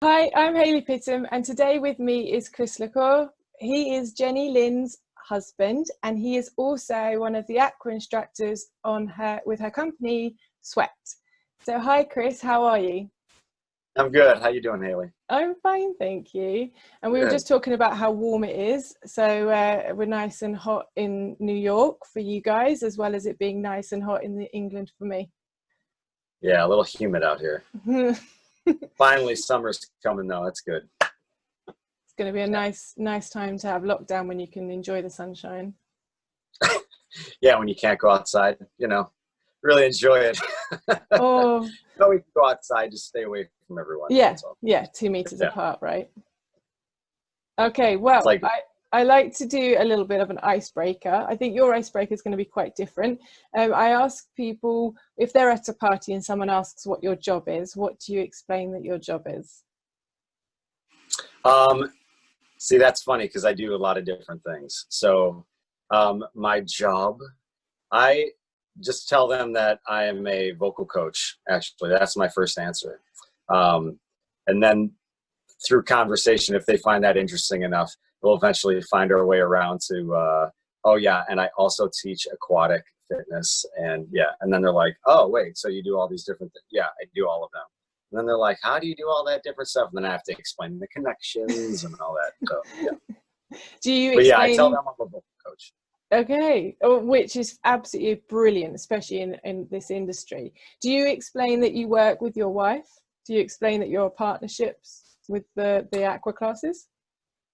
Hi, I'm Haylley Pittam, and today with me is Chris Lacour. He is Jenny Lynn's husband, and he is also one of the Aqua instructors with her company, Sweat. So hi, Chris, how are you? I'm good. How you doing, Haylley? I'm fine, thank you. And we were Good. just talking about how warm it is. So we're nice and hot in New York for you guys, as well as it being nice and hot in England for me. Yeah, a little humid out here. Finally, summer's coming though. That's good. It's going to be a nice time to have lockdown when you can enjoy the sunshine. Yeah, when you can't go outside, really enjoy it. Oh, No, we can go outside, just stay away from everyone. yeah, 2 meters apart, right? Okay, well, like, I like to do a little bit of an icebreaker. I think your icebreaker is going to be quite different. I ask people if they're at a party and someone asks what your job is, what do you explain that your job is? See, that's funny because I do a lot of different things. So my job, I just tell them that I am a vocal coach. Actually, that's my first answer. And then through conversation, if they find that interesting enough, we'll eventually find our way around to, oh yeah, and I also teach aquatic fitness. And yeah, and then they're like, oh wait, so you do all these different things? Yeah, I do all of them. And then they're like, how do you do all that different stuff? And then I have to explain the connections and all that. So yeah. Do you But explain... yeah, I tell them I'm a vocal coach. Okay, which is absolutely brilliant, especially in this industry. Do you explain that you work with your wife? Do you explain that you're partnerships with the Aqua classes?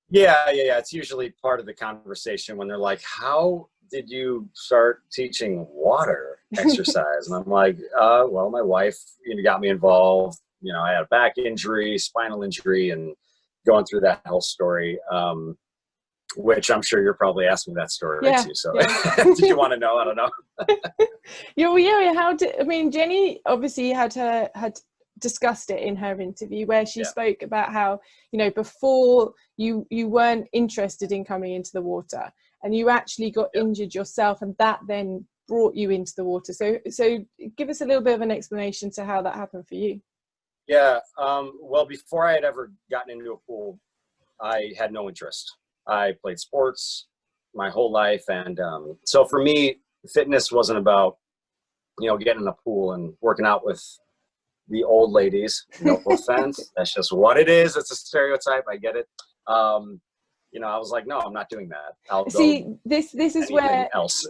Yeah. It's usually part of the conversation when they're like, how did you start teaching water exercise? And I'm like, well, my wife got me involved. I had a back injury, spinal injury, and going through that whole story. Which I'm sure you're probably asking that story too. So did you want to know? I don't know. Jenny obviously had discussed it in her interview where she spoke about how, before you weren't interested in coming into the water and you actually got injured yourself, and that then brought you into the water. So give us a little bit of an explanation to how that happened for you. Yeah. Well, before I had ever gotten into a pool, I had no interest. I played sports my whole life. And so for me, fitness wasn't about, getting in a pool and working out with the old ladies. No offense. That's just what it is. It's a stereotype. I get it. I was like, no, I'm not doing that. I'll see, this is where else.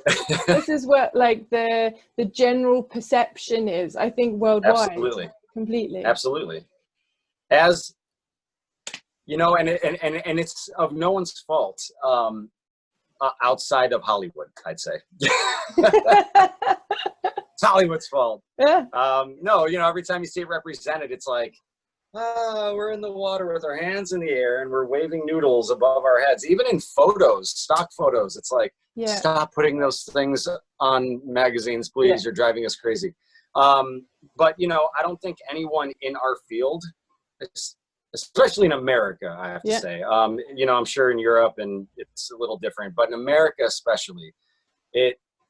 this is where like the general perception is, I think, worldwide. Absolutely. Completely. Absolutely. As and it's of no one's fault outside of Hollywood, I'd say. It's Hollywood's fault. Yeah. No, every time you see it represented, it's like, we're in the water with our hands in the air and we're waving noodles above our heads. Even in photos, stock photos, it's like, stop putting those things on magazines, please. You're driving us crazy. But, I don't think anyone in our field, especially in America, I have to say, I'm sure in Europe and it's a little different, but in America especially,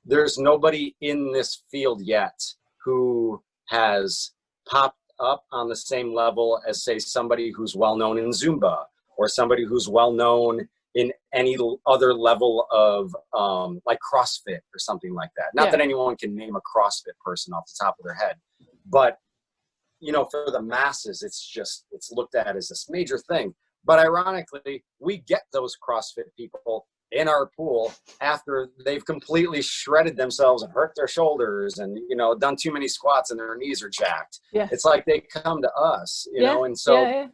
there's nobody in this field yet who has popped up on the same level as, say, somebody who's well-known in Zumba or somebody who's well-known in any other level of like CrossFit or something like that. Not that anyone can name a CrossFit person off the top of their head, but for the masses, it's looked at as this major thing. But ironically, we get those CrossFit people in our pool after they've completely shredded themselves and hurt their shoulders and, done too many squats and their knees are jacked. Yeah. It's like they come to us, and so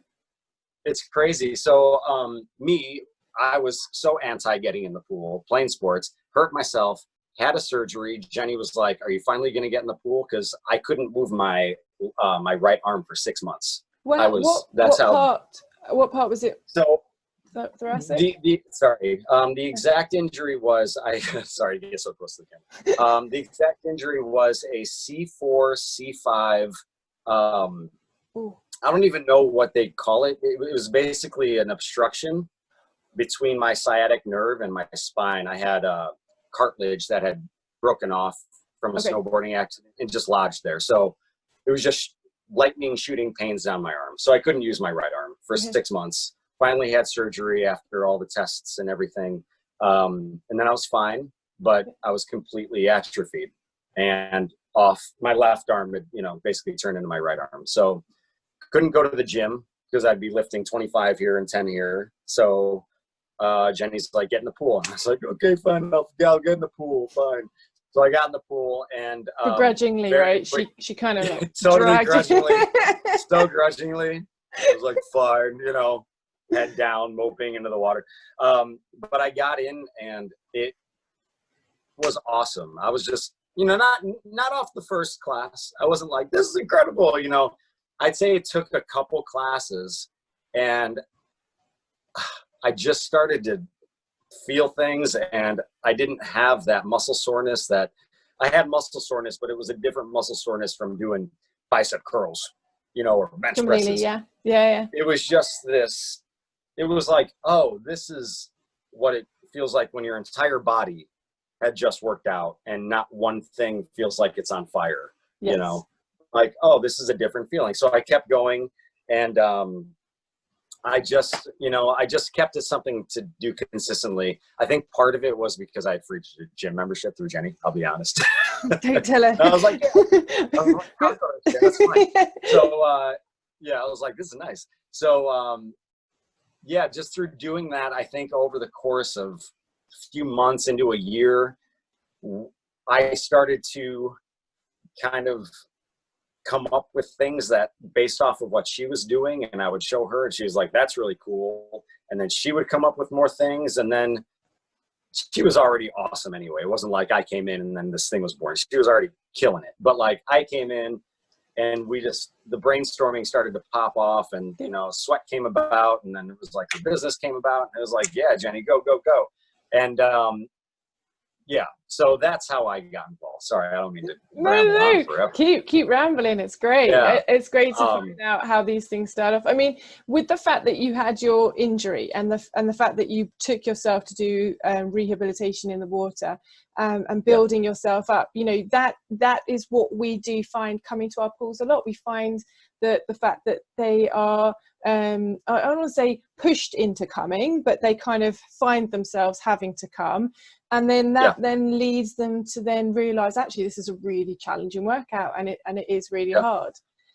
it's crazy. So I was so anti getting in the pool, playing sports, hurt myself, had a surgery. Jenny was like, are you finally going to get in the pool? Because I couldn't move my right arm for 6 months. What part was it? So thoracic? The exact injury was, sorry to get so close to the camera. The exact injury was a C4, C5. I don't even know what they call it. It was basically an obstruction between my sciatic nerve and my spine. I had cartilage that had broken off from a snowboarding accident and just lodged there. So it was just lightning shooting pains down my arm. So I couldn't use my right arm for 6 months. Finally had surgery after all the tests and everything. And then I was fine, but I was completely atrophied and off. My left arm had, basically turned into my right arm. So couldn't go to the gym because I'd be lifting 25 here and 10 here. So Jenny's like, get in the pool. And I was like, okay, fine. I'll get in the pool. Fine. So I got in the pool and begrudgingly, right? She kind of like totally grudgingly, so grudgingly. I was like, fine, head down, moping into the water. But I got in and it was awesome. I was just, not off the first class. I wasn't like, this is incredible. I'd say it took a couple classes and I just started to feel things, and I didn't have that muscle soreness that I had muscle soreness, but it was a different muscle soreness from doing bicep curls, or bench presses. Yeah. It was just this, it was like, oh, this is what it feels like when your entire body had just worked out and not one thing feels like it's on fire, like, oh, this is a different feeling. So I kept going, and I just kept it something to do consistently. I think part of it was because I had free gym membership through Jenny. I'll be honest. Don't tell her. I was like, yeah, that's fine. So, I was like, this is nice. So, just through doing that, I think over the course of a few months into a year, I started to kind of come up with things that based off of what she was doing, and I would show her and she was like, that's really cool. And then she would come up with more things, and then she was already awesome anyway. It wasn't like I came in and then this thing was born. She was already killing it. But like I came in and the brainstorming started to pop off, and sweat came about, and then it was like the business came about, and it was like, yeah, Jenny, go. And so that's how I got involved. Sorry, I don't mean to ramble on forever. Keep rambling. It's great. Yeah. It's great to find out how these things start off. I mean, with the fact that you had your injury and the fact that you took yourself to do rehabilitation in the water and building yourself up, that is what we do find coming to our pools a lot. We find that the fact that they are I don't want to say pushed into coming, but they kind of find themselves having to come, and then that then leads them to then realize, actually, this is a really challenging workout, and it is really hard.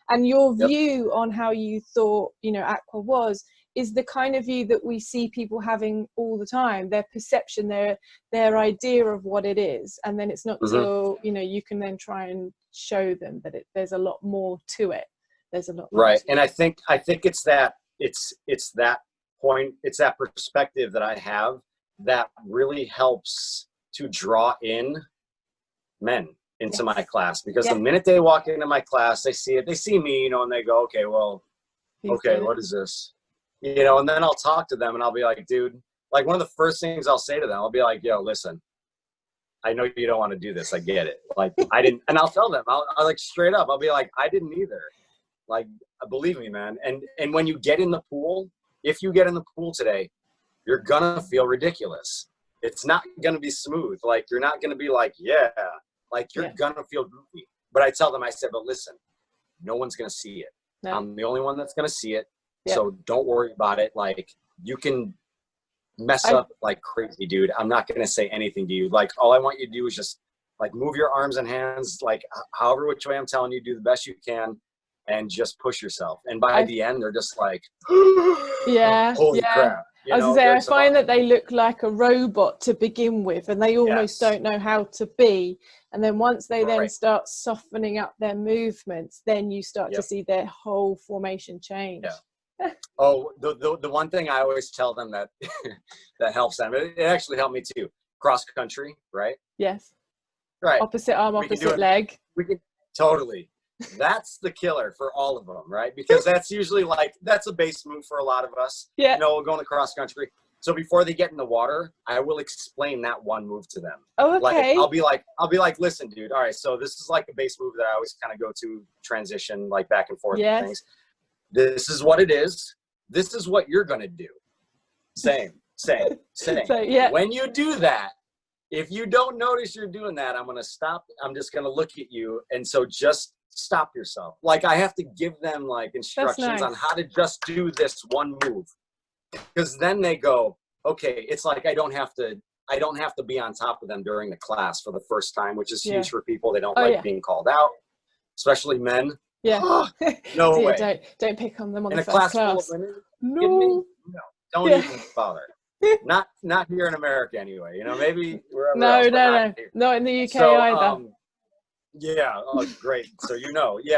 And your view on how you thought Aqua is the kind of view that we see people having all the time. Their perception, their idea of what it is, and then it's not till you can then try and show them that there's a lot more to it. There's a lot more right. And I think it's that point, it's that perspective that I have that really helps to draw in men into my class, because the minute they walk into my class, they see me, and they go, okay, well, what is this? And then I'll talk to them and I'll be like, dude, like one of the first things I'll say to them, I'll be like, yo, listen, I know you don't want to do this. I get it. Like I didn't, and I'll tell them, I'll like straight up, I'll be like, I didn't either. Like, believe me, man. And when you get in the pool, if you get in the pool today, you're gonna feel ridiculous. It's not gonna be smooth. Like, you're not gonna be like, like you're gonna feel goofy. But I tell them, I said, but listen, no one's gonna see it. No. I'm the only one that's gonna see it. So don't worry about it. Like, you can mess up like crazy, dude. I'm not gonna say anything to you. Like, all I want you to do is just like move your arms and hands, like however which way I'm telling you, do the best you can. And just push yourself. And by the end, they're just like, holy crap. I was going to say, I find that they look like a robot to begin with, and they almost don't know how to be. And then once they then start softening up their movements, then you start to see their whole formation change. Yeah. Oh, the one thing I always tell them that that helps them, it actually helped me too. Cross country, right? Yes. Right. Opposite arm, opposite leg. We can totally. That's the killer for all of them, right? Because that's usually that's a base move for a lot of us. Yeah. We're going to cross country. So before they get in the water, I will explain that one move to them. Oh, okay. Like, I'll be like, listen, dude. All right. So this is like a base move that I always kind of go to transition, like back and forth. Yes. Things. This is what it is. This is what you're going to do. Same. So, when you do that, if you don't notice you're doing that, I'm going to stop. I'm just going to look at you. And so just stop yourself. Like I have to give them like instructions on how to just do this one move. Because then they go, okay, it's like I don't have to be on top of them during the class for the first time, which is huge for people. They don't like being called out, especially men. Yeah. No way. Don't pick on them on in the a first class full of women. No. Kidding me? No. Don't even bother. Not here in America anyway. You know, maybe wherever else. No. Not in the UK either. Yeah. Oh, great. So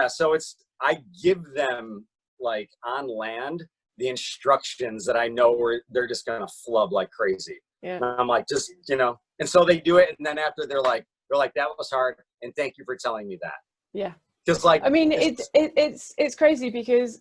so I give them like on land the instructions that I know they're just gonna flub like crazy. Yeah. And I'm like, just and so they do it, and then after they're like, that was hard, and thank you for telling me that. Yeah. Because like, I mean, it's crazy because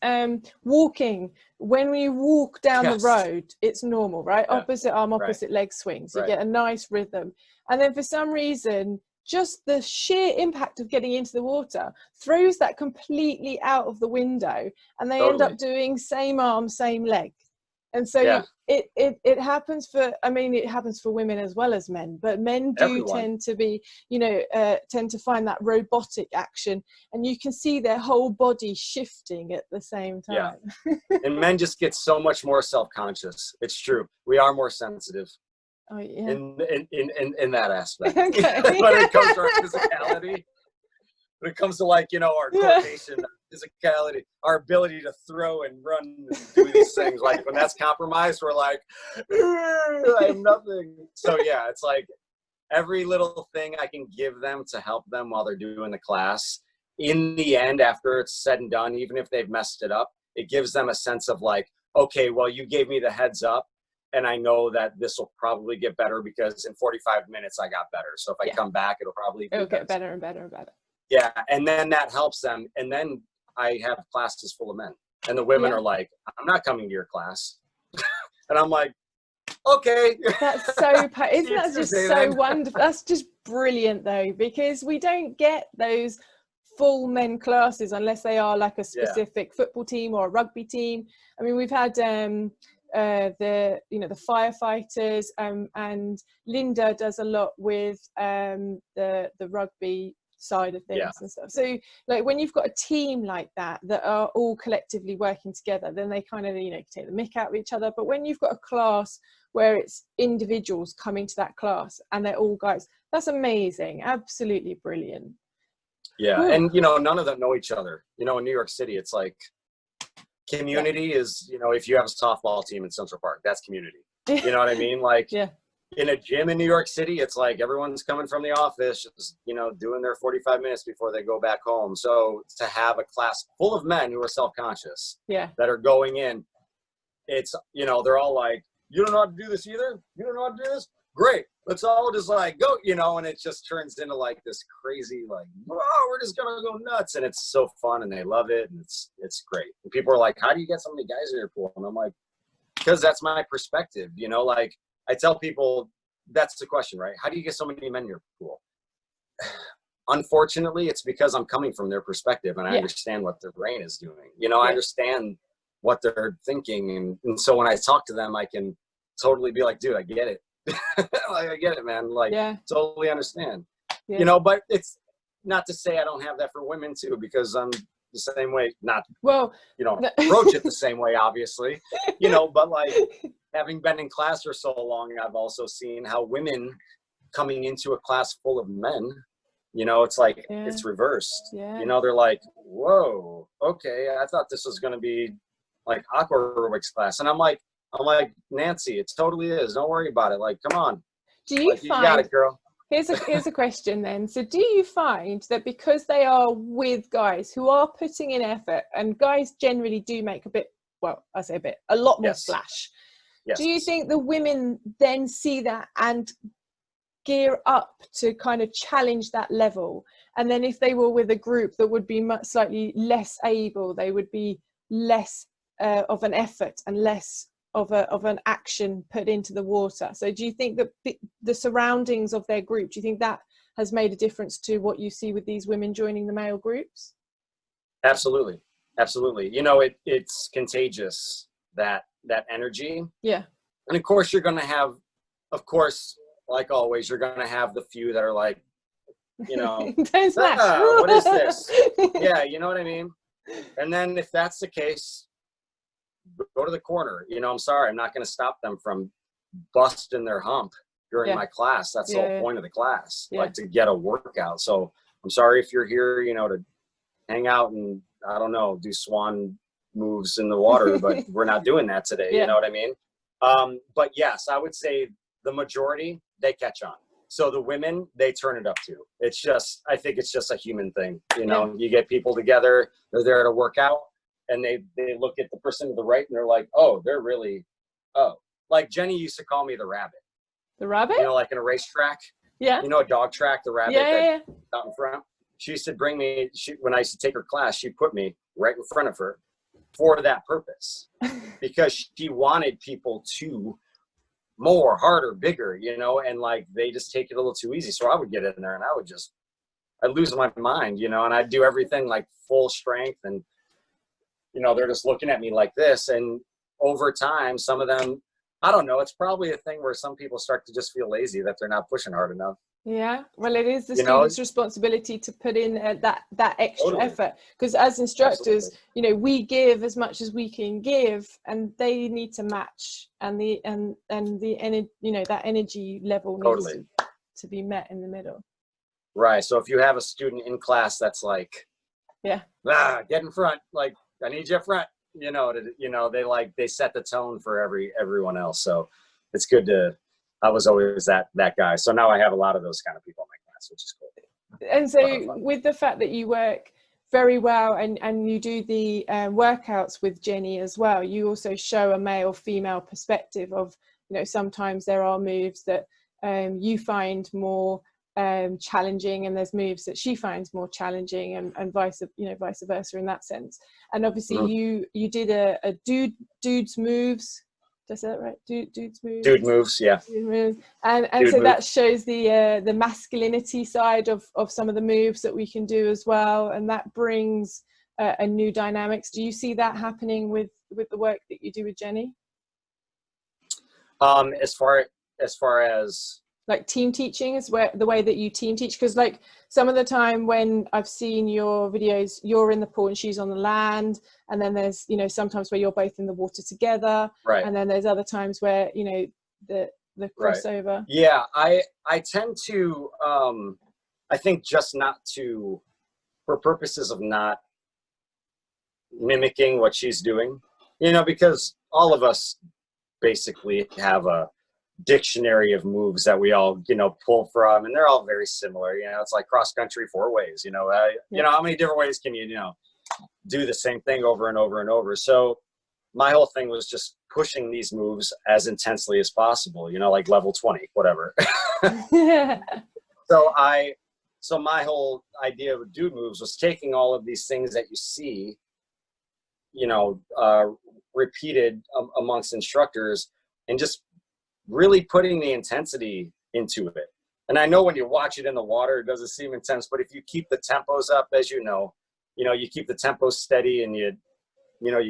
walking, when we walk down the road, it's normal, right? Yeah. Opposite arm, opposite leg swings. You get a nice rhythm, and then for some reason, just the sheer impact of getting into the water throws that completely out of the window, and they end up doing same arm, same leg. And so it happens for, I mean, it happens for women as well as men, but men do tend to be, tend to find that robotic action, and you can see their whole body shifting at the same time. Yeah. And men just get so much more self-conscious. It's true. We are more sensitive. Oh, yeah. In that aspect. When it comes to our physicality, when it comes to like, our coordination, physicality, our ability to throw and run and do these things, like when that's compromised, we're like, I have nothing. So yeah, it's like every little thing I can give them to help them while they're doing the class, in the end, after it's said and done, even if they've messed it up, it gives them a sense of like, okay, well, you gave me the heads up, and I know that this will probably get better because in 45 minutes I got better. So if I come back, it'll get better and better and better. Yeah, and then that helps them. And then I have classes full of men, and the women are like, I'm not coming to your class. And I'm like, okay. That's so, isn't that just so wonderful? That's just brilliant though, because we don't get those full men classes unless they are like a specific football team or a rugby team. I mean, we've had the firefighters, and Linda does a lot with the rugby side of things and stuff. So like when you've got a team like that are all collectively working together, then they kind of take the mick out of each other. But when you've got a class where it's individuals coming to that class and they're all guys, that's amazing. Absolutely brilliant. Yeah. Ooh. And none of them know each other. In New York City, it's like community is, if you have a softball team in Central Park, that's community. You know what I mean? Like in a gym in New York City, it's like everyone's coming from the office, just, doing their 45 minutes before they go back home. So to have a class full of men who are self-conscious that are going in, it's, they're all like, you don't know how to do this either? You don't know how to do this? Great. Let's all just like go, and it just turns into like this crazy, like, whoa, we're just going to go nuts. And it's so fun and they love it. And it's great. And people are like, how do you get so many guys in your pool? And I'm like, because that's my perspective, like I tell people, that's the question, right? How do you get so many men in your pool? Unfortunately, it's because I'm coming from their perspective and I understand what their brain is doing. I understand what they're thinking. And so when I talk to them, I can totally be like, dude, I get it. Like, I get it, man. Like, totally understand. But it's not to say I don't have that for women too, because I'm the same way. Not approach it the same way, obviously. But like having been in class for so long, I've also seen how women coming into a class full of men, it's like it's reversed. They're like, whoa, okay, I thought this was going to be like Aerobics class, and I'm like, Nancy, it totally is. Don't worry about it. Like, come on. Do you find, you got it, girl. Here's a question then. So do you find that because they are with guys who are putting in effort, and guys generally do make a lot more splash. Yes. Do you think the women then see that and gear up to kind of challenge that level? And then if they were with a group that would be slightly less able, they would be less of an effort and less of an action put into the water. So do you think that the surroundings of their group, do you think that has made a difference to what you see with these women joining the male groups? Absolutely. It's contagious, that energy. Yeah. And of course you're going to have, like always, you're going to have the few that are like, you know, don't smash. What is this? Yeah, you know what I mean? And then if that's the case, go to the corner. You know, I'm sorry, I'm not going to stop them from busting their hump during my class. That's the whole point of the class, like to get a workout. So I'm sorry if you're here, you know, to hang out and, I don't know, do swan moves in the water, but we're not doing that today. You know what I mean? But yes, I would say the majority, they catch on. So the women, they turn it up too. It's just, I think it's just a human thing. You know, you get people together, they're there to work out, and they look at the person to the right and they're like, oh, they're really, like Jenny used to call me the rabbit. The rabbit? You know, like in a racetrack. Yeah. You know, a dog track, the rabbit that's out in front. She used to bring me, when I used to take her class, she put me right in front of her for that purpose. Because she wanted people to more, harder, bigger, you know, and like they just take it a little too easy. So I would get in there and I'd lose my mind, you know, and I'd do everything like full strength, and, you know, they're just looking at me like this. And over time, some of them, I don't know, it's probably a thing where some people start to just feel lazy that they're not pushing hard enough. Yeah, well, it is the student's responsibility to put in that extra effort, because as instructors, you know, we give as much as we can give, and they need to match, and the energy, you know, that energy level needs to be met in the middle. Right. So if you have a student in class that's like, get in front, like I need you up front, you know, they set the tone for everyone else. So it's good to. I was always that guy. So now I have a lot of those kind of people in my class, which is cool. And so with the fact that you work very well and you do the workouts with Jenny as well, you also show a male female perspective of, you know, sometimes there are moves that you find more challenging, and there's moves that she finds more challenging, and vice versa in that sense. And obviously you did a dude's moves. Did I say that right? Dude's moves. Dude moves, yeah. Dude moves. And so moves. That shows the masculinity side of some of the moves that we can do as well, and that brings a new dynamics. Do you see that happening with the work that you do with Jenny? As far as like team teaching is the way that you team teach, because like some of the time when I've seen your videos, you're in the pool and she's on the land, and then there's, you know, sometimes where you're both in the water together, right? And then there's other times where, you know, the crossover. Right. Yeah, I tend to I think just not to, for purposes of not mimicking what she's doing, you know, because all of us basically have a dictionary of moves that we all, you know, pull from, and they're all very similar. You know, it's like cross country 4 ways, you know, you know, how many different ways can you know, do the same thing over and over and over? So my whole thing was just pushing these moves as intensely as possible, you know, like level 20, whatever. So my whole idea of dude moves was taking all of these things that you see, you know, repeated amongst instructors, and just really putting the intensity into it. And I know when you watch it in the water, it doesn't seem intense, but if you keep the tempos up, as you know, you keep the tempo steady, and you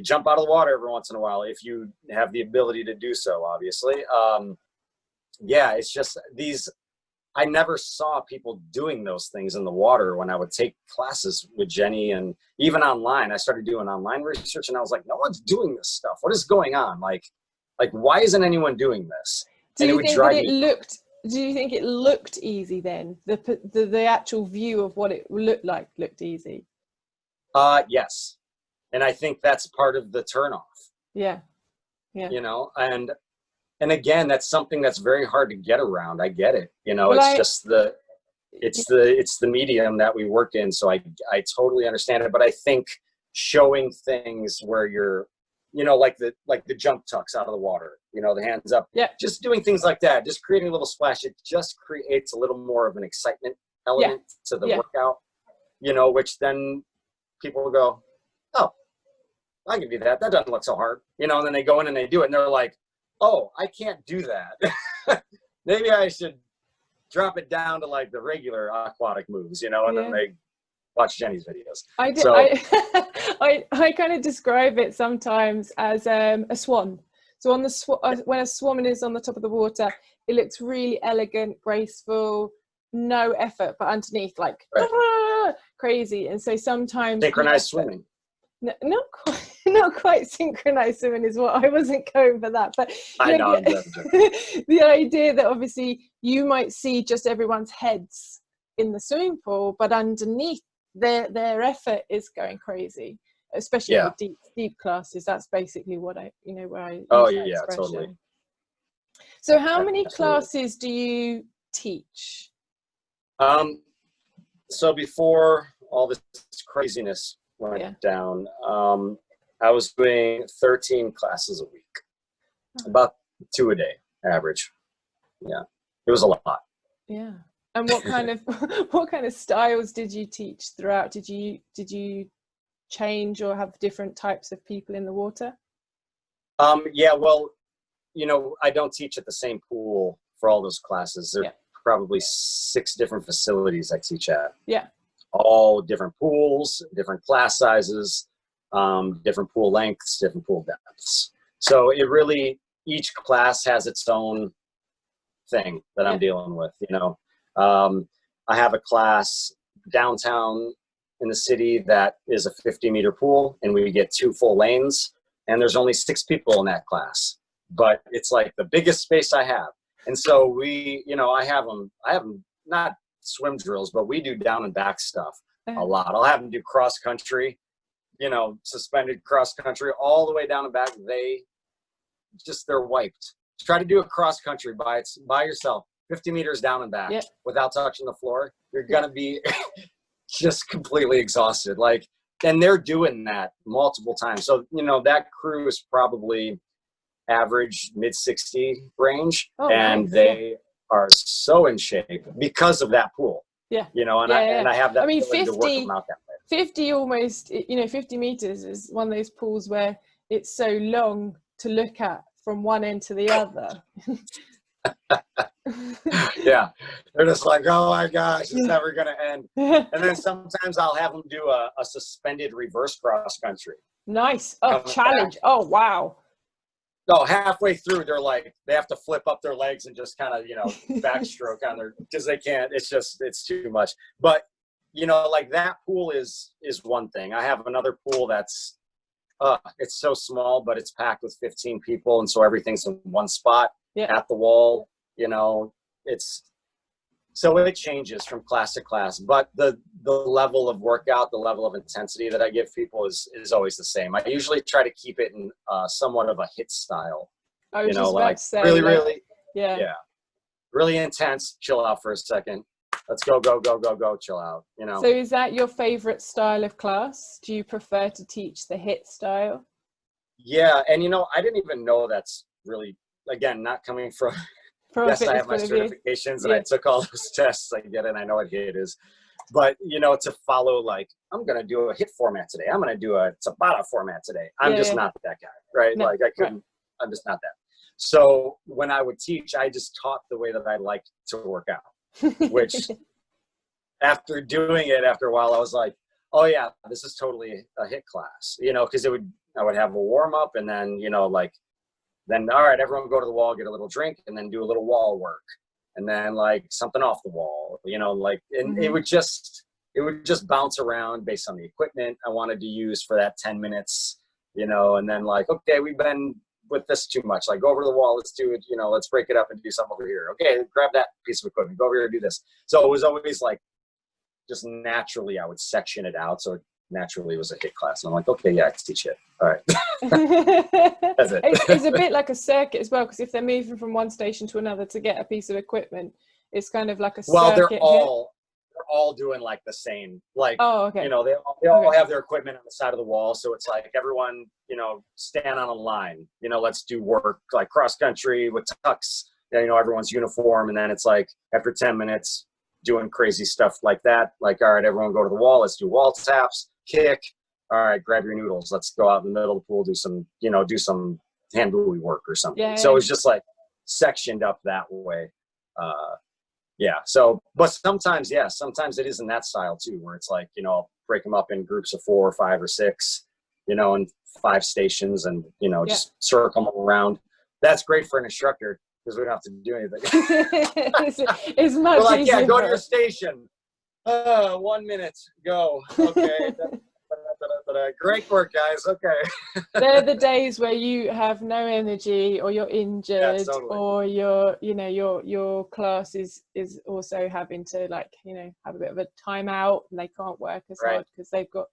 jump out of the water every once in a while, if you have the ability to do so, obviously. Yeah, it's just I never saw people doing those things in the water when I would take classes with Jenny, and even online. I started doing online research, and I was like, no one's doing this stuff. What is going on? Like, why isn't anyone doing this? Do you think that do you think it looked easy then? The actual view of what it looked easy? Yes. And I think that's part of the turnoff. Yeah. Yeah. You know, and again, that's something that's very hard to get around. I get it. You know, it's the medium that we work in. So I totally understand it. But I think showing things where you're, you know, like the jump tucks out of the water, you know, the hands up, just doing things like that, just creating a little splash. It just creates a little more of an excitement element to the workout, you know, which then people will go, oh, I can do that. That doesn't look so hard, you know, and then they go in and they do it, and they're like, oh, I can't do that. Maybe I should drop it down to like the regular aquatic moves, you know, and then they watch Jenny's videos. I kind of describe it sometimes as a swan. So on when a swan is on the top of the water, it looks really elegant, graceful, no effort, but underneath like crazy. And so sometimes synchronized swimming. No, not quite synchronized swimming is what I wasn't going for that, but I know the idea that obviously you might see just everyone's heads in the swimming pool, but underneath their effort is going crazy, especially in the deep classes. That's basically what I where I use that expression. Totally. So how many classes do you teach? So before all this craziness went down, I was doing 13 classes a week, about 2 a day average. Yeah, it was a lot. Yeah. And what kind of styles did you teach throughout? Did you change or have different types of people in the water? Yeah, well, I don't teach at the same pool for all those classes. There are probably 6 different facilities I teach at. Yeah. All different pools, different class sizes, different pool lengths, different pool depths. So it really, each class has its own thing that I'm dealing with, I have a class downtown in the city that is a 50-meter pool, and we get 2 full lanes, and there's only 6 people in that class, but it's like the biggest space I have. And so we, I have them not swim drills, but we do down and back stuff a lot. I'll have them do cross country, suspended cross country all the way down and back. They're wiped. Try to do a cross country by yourself, 50 meters down and back without touching the floor. You're going to be just completely exhausted. And they're doing that multiple times. So, that crew is probably average mid-60 range. And they are so in shape because of that pool. Yeah. And I have that. I mean, 50, to work them out that way. 50 almost, 50 meters is one of those pools where it's so long to look at from one end to the other. Yeah, they're just like, oh my gosh, it's never gonna end. And then sometimes I'll have them do a suspended reverse cross country. Nice. Challenge. Back. Oh wow. No, halfway through they have to flip up their legs and just kind of backstroke on their, because they can't. It's too much. But that pool is one thing. I have another pool that's it's so small, but it's packed with 15 people, and so everything's in one spot at the wall. So it changes from class to class, but the level of workout, the level of intensity that I give people is always the same. I usually try to keep it in somewhat of a HIIT style. I was just about to say, really, really intense. Chill out for a second. Let's go, chill out. So is that your favorite style of class? Do you prefer to teach the HIIT style? Yeah, and I didn't even know that's really, again, not coming from. Yes, I have my certifications and I took all those tests. I get it. And I know what HIIT is, but to follow I'm going to do a HIIT format today. I'm going to do a Tabata format today. I'm just not that guy, right? No, I'm just not that. So when I would teach, I just taught the way that I like to work out, which after doing it after a while, I was like, oh yeah, this is totally a HIIT class, because I would have a warm up and then, then, all right, everyone go to the wall, get a little drink, and then do a little wall work. And then something off the wall, and it would just bounce around based on the equipment I wanted to use for that 10 minutes, and then okay, we've been with this too much. Go over to the wall, let's do it, let's break it up and do something over here. Okay, grab that piece of equipment, go over here and do this. So it was always just naturally I would section it out. So naturally it was a HIIT class. And I'm like, okay, yeah, I can teach it. All right. That's it. It's a bit like a circuit as well, because if they're moving from one station to another to get a piece of equipment, it's kind of like a circuit. Well, they're all doing the same, oh, okay. They all have their equipment on the side of the wall. So it's everyone, stand on a line, let's do work cross country with tucks, everyone's uniform. And then it's after 10 minutes doing crazy stuff like that. All right, everyone go to the wall. Let's do wall taps, kick. All right, grab your noodles. Let's go out in the middle of the pool, do some hand buoy work or something. Yeah, so it's just sectioned up that way. So, but sometimes it is in that style too, where it's I'll break them up in groups of 4 or 5 or 6, and 5 stations and, just circle them around. That's great for an instructor. because we don't have to do anything. It's much We're like, easier. yeah, go to your station. 1 minute, go. Okay. Great work, guys. Okay. They're the days where you have no energy, or you're injured, totally. or your class is also having to, like, have a bit of a timeout, and they can't work as hard because they've got,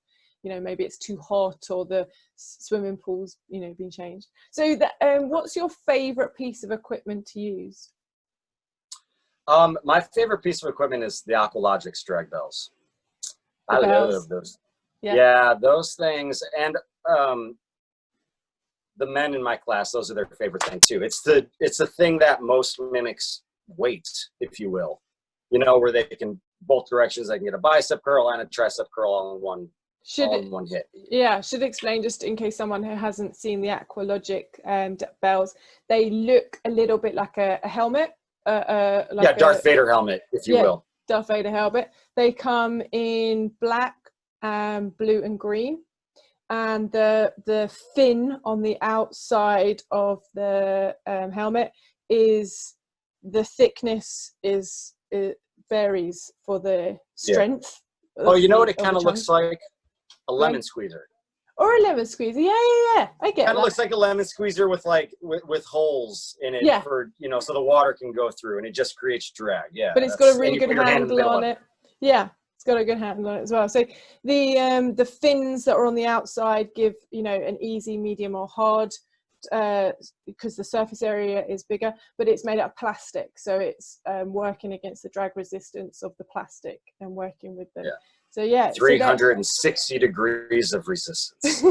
maybe it's too hot, or the swimming pool's been changed. So what's your favorite piece of equipment to use? My favorite piece of equipment is the Aqualogics drag bells. I love those. Yeah, those things. And the men in my class, those are their favorite thing too. It's the thing that most mimics weight, if you will. Where they can, both directions, they can get a bicep curl and a tricep curl all in one hit. Yeah, should explain, just in case someone who hasn't seen the Aqualogic bells. They look a little bit like a helmet. Like Darth Vader helmet, if you will. Darth Vader helmet. They come in black, blue and green, and the fin on the outside of the helmet is, the thickness it varies for the strength. Oh, you know what it kind of looks like? A lemon squeezer. Or a lemon squeezer. Yeah. I get it. Kind of looks like a lemon squeezer with with holes in it for, so the water can go through, and it just creates drag. Yeah. But it's got a really good handle on it. Yeah. It's got a good handle on it as well. So the fins that are on the outside give, an easy, medium or hard, because the surface area is bigger, but it's made out of plastic. So it's working against the drag resistance of the plastic and working with them. Yeah. So 360 degrees of resistance,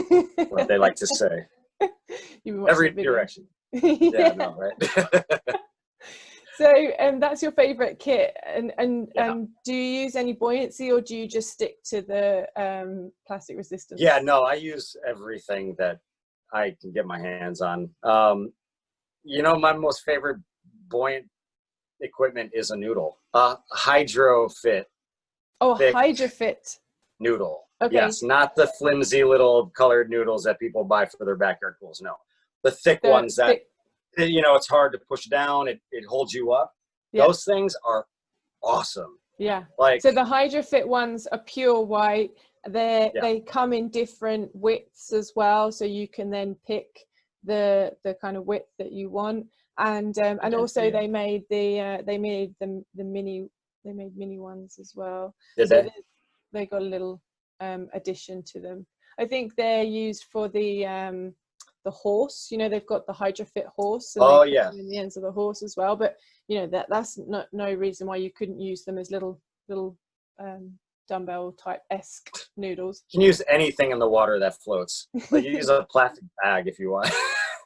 what they like to say. Every direction. Yeah, no, right? So that's your favorite kit, and do you use any buoyancy, or do you just stick to the plastic resistance? Yeah, no, I use everything that I can get my hands on. My most favorite buoyant equipment is a noodle, HydroFit. Oh, HydroFit noodle. Okay. Yes, not the flimsy little colored noodles that people buy for their backyard pools. No, the thick ones that it's hard to push down. It holds you up. Yeah. Those things are awesome. Yeah. So the HydroFit ones are pure white. They come in different widths as well, so you can then pick the kind of width that you want. And also they made the mini ones as well. They got a little addition to them. I think they're used for the horse. They've got the HydroFit horse. And in the ends of the horse as well. But that's no reason why you couldn't use them as little dumbbell type esque noodles. You can use anything in the water that floats. Like, you use a plastic bag if you want.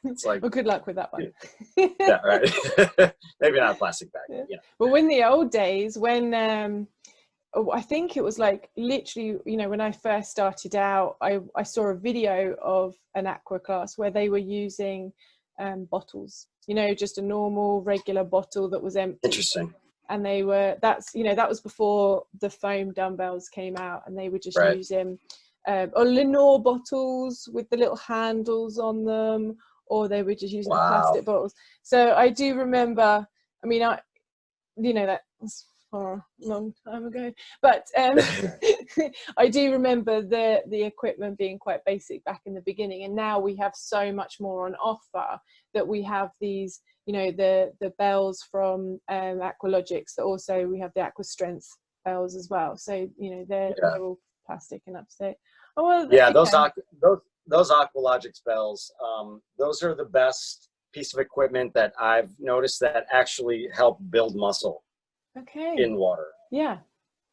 It's like, well, good luck with that one. Yeah, right. Maybe not a plastic bag. Yeah. But in the old days, when I think it was like literally, when I first started out, I saw a video of an aqua class where they were using bottles, just a normal regular bottle that was empty. Interesting. And that was before the foam dumbbells came out, and they were just using or Lenore bottles with the little handles on them, or they were just using the plastic bottles. So I do remember, that was a long time ago, but I do remember the equipment being quite basic back in the beginning, and now we have so much more on offer that we have these, the bells from Aqualogics, that also we have the Aqua Strength bells as well. So they're all plastic and up to date. Oh, well, yeah, those Aqualogics bells, those are the best piece of equipment that I've noticed that actually help build muscle in water. Yeah.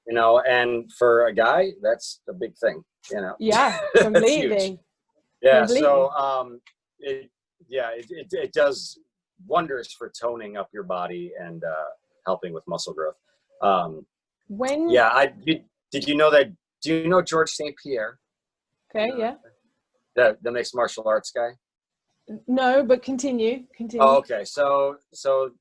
And for a guy, that's a big thing, Yeah, completely. Yeah, completely. So it does wonders for toning up your body and helping with muscle growth. Did you know that? Do you know George St. Pierre? Okay, yeah. The mixed martial arts guy? No, but continue. Oh, okay. So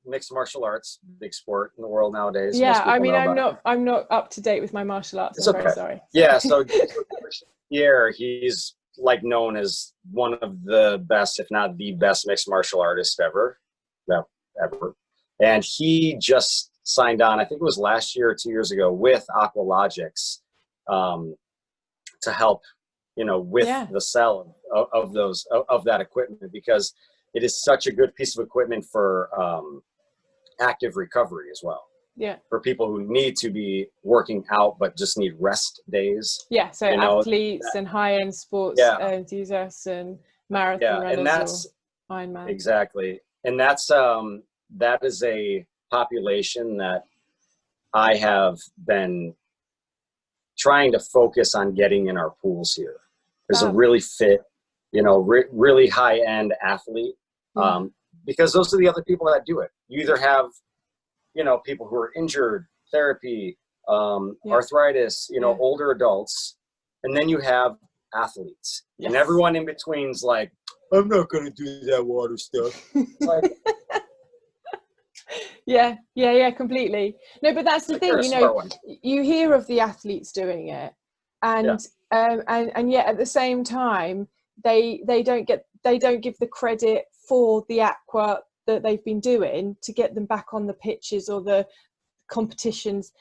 mixed martial arts, big sport in the world nowadays. Yeah, I'm not up to date with my martial arts. I'm very sorry. Yeah, so George Pierre, he's like known as one of the best, if not the best, mixed martial artist ever. ever. And he just signed on, I think it was last year or 2 years ago, with Aqua to help, with the sell of that equipment, because it is such a good piece of equipment for active recovery as well. Yeah. For people who need to be working out but just need rest days. Yeah. So athletes and high-end sports enthusiasts and marathon runners, and that's Ironman. Exactly. And that's that is a population that I have been trying to focus on getting in our pools here. There's a really fit, really high-end athlete, because those are the other people that do it. You either have, people who are injured, therapy, arthritis, older adults, and then you have athletes. And everyone in between's like, I'm not going to do that water stuff. It's like, yeah, completely. No, but that's the thing, you hear of the athletes doing it, and yet at the same time, they don't give the credit for the aqua that they've been doing to get them back on the pitches or the competitions,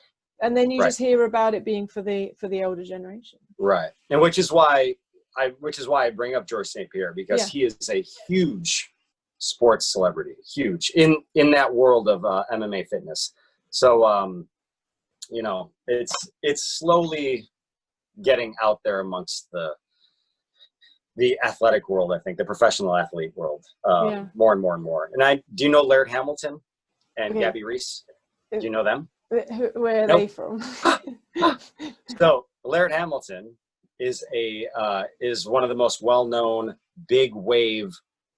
and then you just hear about it being for the older generation. Right, and which is why I bring up George St. Pierre, because he is a huge sports celebrity, huge in that world of MMA fitness. So it's slowly getting out there amongst the athletic world. I think the professional athlete world, more and more and more. And do you know Laird Hamilton and Gabby Reese? Do you know them? Where are they from? So Laird Hamilton is one of the most well-known big wave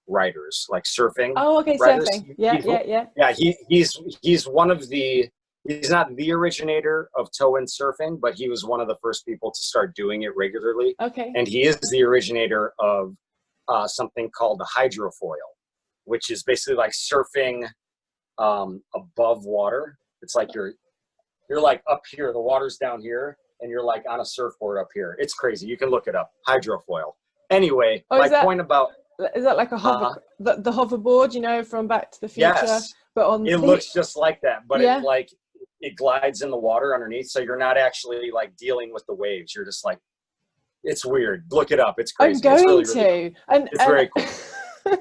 riders, like surfing. Oh, okay, riders. surfing. Yeah. He's one of the. He's not the originator of toe-in surfing, but he was one of the first people to start doing it regularly. Okay. And he is the originator of something called the hydrofoil, which is basically like surfing above water. It's like you're like up here, the water's down here, and you're like on a surfboard up here. It's crazy. You can look it up. Hydrofoil. Anyway, point about. Is that like a hover, the hoverboard, from Back to the Future? Yes. But it looks just like that, but it glides in the water underneath, so you're not actually like dealing with the waves. You're just like, it's weird. Look it up. It's crazy. I'm going it's really to. It's very cool.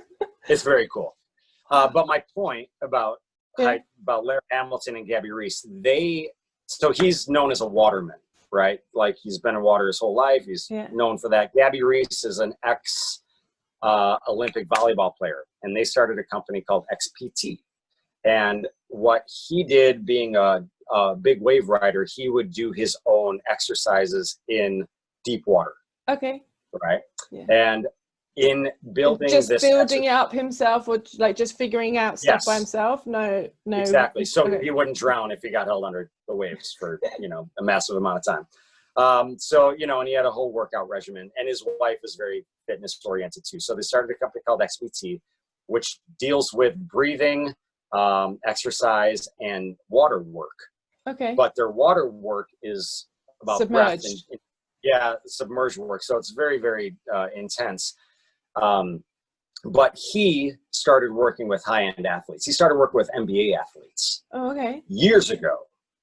It's very cool. But my point about Laird Hamilton and Gabby Reese, so he's known as a waterman, right? Like he's been in water his whole life. He's known for that. Gabby Reese is an Olympic volleyball player, and they started a company called XPT. And what he did, being a big wave rider, he would do his own exercises in deep water. Okay. Right. Yeah. And in building it up himself, or like just figuring out stuff by himself? No. Exactly. So he wouldn't drown if he got held under the waves for a massive amount of time. And he had a whole workout regimen, and his wife is very fitness oriented too. So they started a company called XPT, which deals with breathing, exercise, and water work. Okay. But their water work is about submerged. Submerged work. So it's very, very intense. But he started working with high-end athletes. He started working with NBA athletes. Oh, okay. Years ago,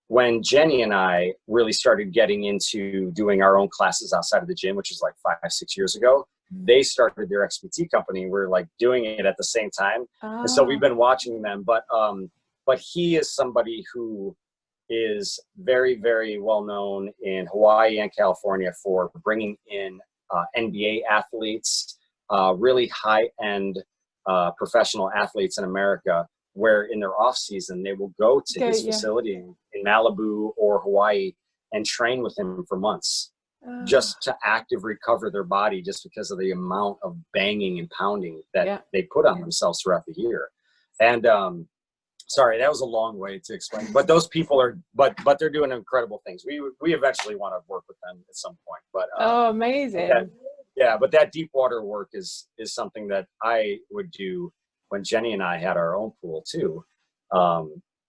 when Jenny and I really started getting into doing our own classes outside of the gym, which was like 5-6 years ago, they started their XPT company. We're like doing it at the same time. And so we've been watching them, but he is somebody who is very, very well known in Hawaii and California for bringing in NBA athletes, really high-end professional athletes in America, where in their off season, they will go to his facility in Malibu or Hawaii and train with him for months, just to active recover their body, just because of the amount of banging and pounding that they put on themselves throughout the year. And sorry, that was a long way to explain, but those people are, but they're doing incredible things. We eventually want to work with them at some point, but amazing. But that deep water work is something that I would do when Jenny and I had our own pool too.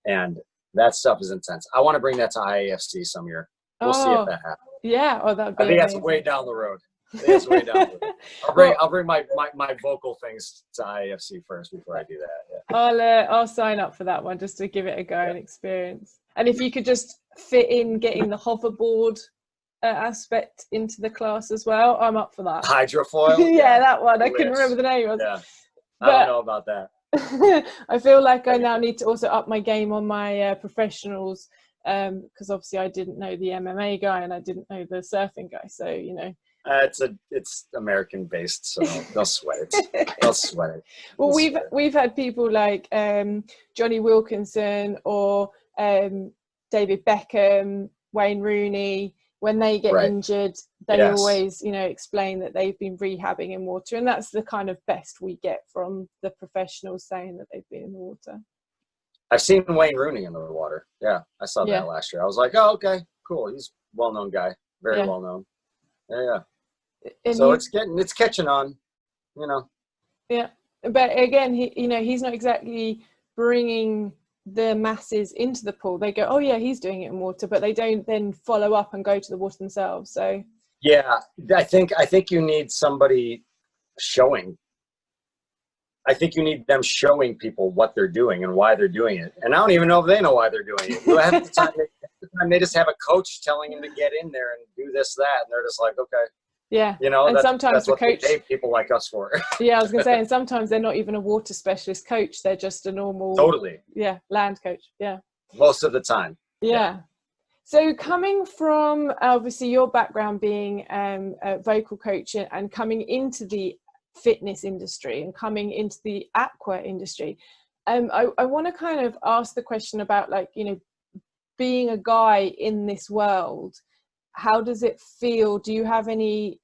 And that stuff is intense. I want to bring that to IAFC some year. We'll see if that happens. Yeah. Oh, that'd be I think amazing. that's way down the road. It's way down. I'll bring my vocal things to IFC first before I do that. Yeah. I'll sign up for that one just to give it a go and experience. And if you could just fit in getting the hoverboard aspect into the class as well, I'm up for that. Hydrofoil. Yeah, that one. I couldn't remember the name. Yeah, I don't know about that. I feel like I now need to also up my game on my professionals, because obviously I didn't know the MMA guy and I didn't know the surfing guy, so you know. It's American based, so don't sweat it. Don't sweat it. Well, we've had people like Johnny Wilkinson or David Beckham, Wayne Rooney. When they get injured, they always, you know, explain that they've been rehabbing in water, and that's the kind of best we get from the professionals saying that they've been in the water. I've seen Wayne Rooney in the water. Yeah, I saw that last year. I was like, oh, okay, cool. He's a well-known guy, very well known. Yeah. And so it's catching on, you know. Yeah, but again, he's not exactly bringing the masses into the pool. They go, oh yeah, he's doing it in water, but they don't then follow up and go to the water themselves. So yeah, I think you need somebody showing. I think you need them showing people what they're doing and why they're doing it. And I don't even know if they know why they're doing it. Half the time they just have a coach telling them to get in there and do this, that, and they're just like, okay. Yeah, you know, and sometimes the coach pay people like us for. Yeah, I was gonna say, and sometimes they're not even a water specialist coach; they're just a normal, land coach. Yeah, most of the time. Yeah. So coming from obviously your background being a vocal coach and coming into the fitness industry and coming into the aqua industry, I want to kind of ask the question about, like, you know, being a guy in this world. How does it feel? Do you have any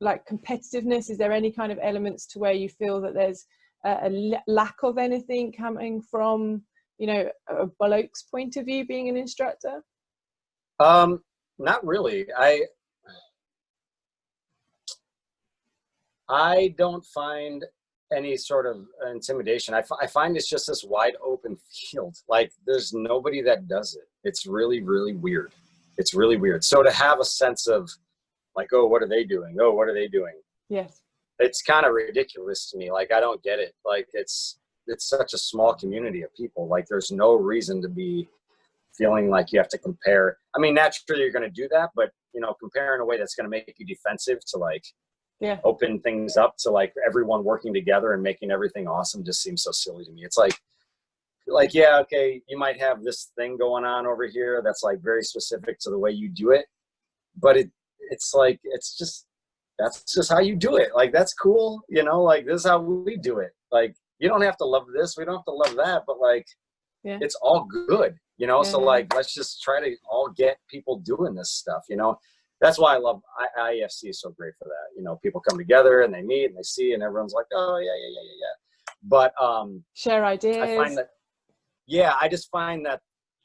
like competitiveness? Is there any kind of elements to where you feel that there's a lack of anything coming from, you know, a bloke's point of view being an instructor? Not really. I don't find any sort of intimidation. I find it's just this wide open field. Like, there's nobody that does it. It's really, really weird. It's really weird. So to have a sense of like, oh, what are they doing? Oh, what are they doing? Yes. It's kind of ridiculous to me. Like, I don't get it. Like, it's such a small community of people. Like, there's no reason to be feeling like you have to compare. I mean, naturally you're going to do that, but, you know, compare in a way that's going to make you defensive to, like, open things up to, like, everyone working together and making everything awesome just seems so silly to me. It's like, yeah, okay, you might have this thing going on over here that's like very specific to the way you do it, but it's like, that's just how you do it. Like, that's cool, you know, like, this is how we do it. Like, you don't have to love this, we don't have to love that, but like, it's all good, you know. So like, let's just try to all get people doing this stuff, you know. That's why I love IFC is so great for that. You know, people come together and they meet and they see, and everyone's like, oh yeah. But share ideas. I find that, I just find that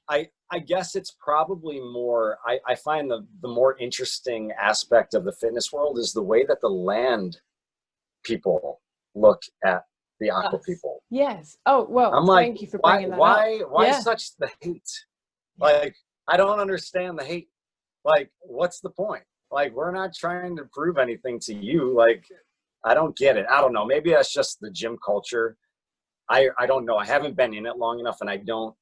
I guess it's probably more, I find the more interesting aspect of the fitness world is the way that the land people look at the aqua people. Yes. Oh, well, I'm like, thank you for bringing that up. Why such the hate? Like, I don't understand the hate. Like, what's the point? Like, we're not trying to prove anything to you. Like, I don't get it. I don't know. Maybe that's just the gym culture. I don't know. I haven't been in it long enough, and I don't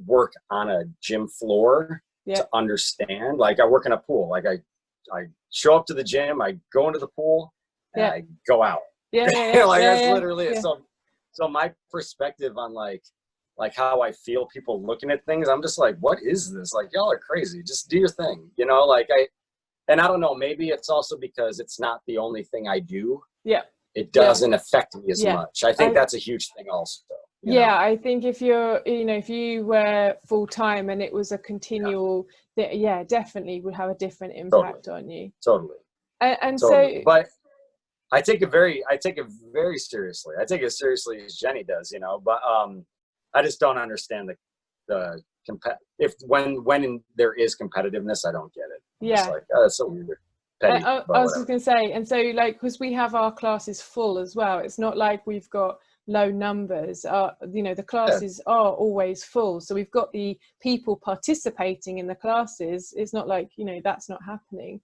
work on a gym floor to understand. Like, I work in a pool. Like, I show up to the gym, I go into the pool, and I go out. That's literally it. So my perspective on like how I feel people looking at things, I'm just like, what is this? Like, y'all are crazy. Just do your thing, you know. Like, I don't know. Maybe it's also because it's not the only thing I do. Yeah. It doesn't affect me as much. I think that's a huge thing also. You know? I think if you were full time and it was a continual, definitely would have a different impact on you. Totally. And totally. So, but I take it very seriously. I take it as seriously as Jenny does, you know. But I just don't understand when there is competitiveness, I don't get it. I'm just like, oh, that's so weird. Petty, I was just going to say, and so, like, because we have our classes full as well, it's not like we've got low numbers. You know, the classes are always full, so we've got the people participating in the classes. It's not like, you know, that's not happening.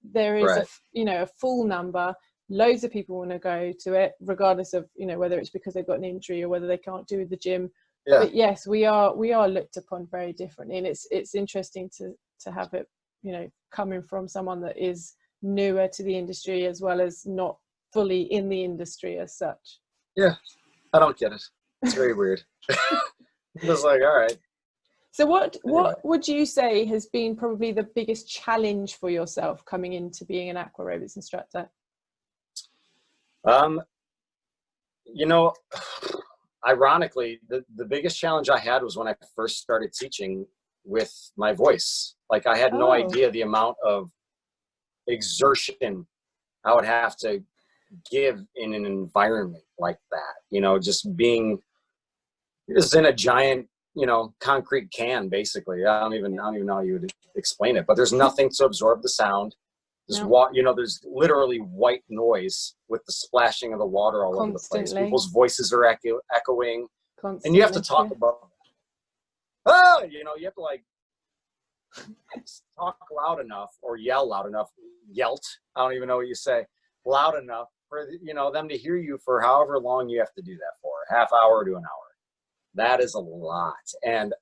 there is a full number. Loads of people want to go to it, regardless of, whether it's because they've got an injury or whether they can't do the gym. Yeah. But yes, we are looked upon very differently, and it's interesting to have it, coming from someone that is newer to the industry as well as not fully in the industry as such. Yeah, I don't get it. It's very weird. I'm just like, all right. So what would you say has been probably the biggest challenge for yourself coming into being an aquarobics instructor? Ironically, the biggest challenge I had was when I first started teaching with my voice. Like, I had no idea the amount of exertion I would have to give in an environment like that. Just being just in a giant, concrete can, basically. I don't even know how you would explain it, but there's nothing to absorb the sound. There's literally white noise with the splashing of the water all over the place. People's voices are echoing. Constantly. And you have to talk about, you have to like talk loud enough or yell loud enough. Yelt. I don't even know what you say. Loud enough for, them to hear you for however long you have to do that for, a half hour to an hour. That is a lot. And,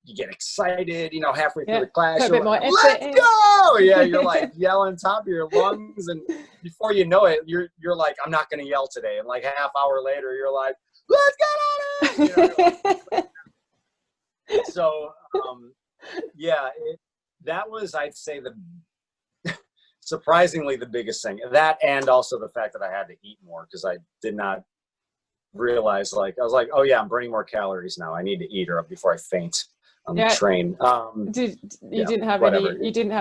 you get excited, halfway through the class, you're like, let's go! Yeah, you're like yelling top of your lungs, and before you know it, you're like, I'm not going to yell today. And like half hour later, you're like, let's get on it! So, that was, I'd say, surprisingly the biggest thing. That, and also the fact that I had to eat more, because I did not realize, I was like, oh yeah, I'm burning more calories now. I need to eat before I faint on the train. You didn't have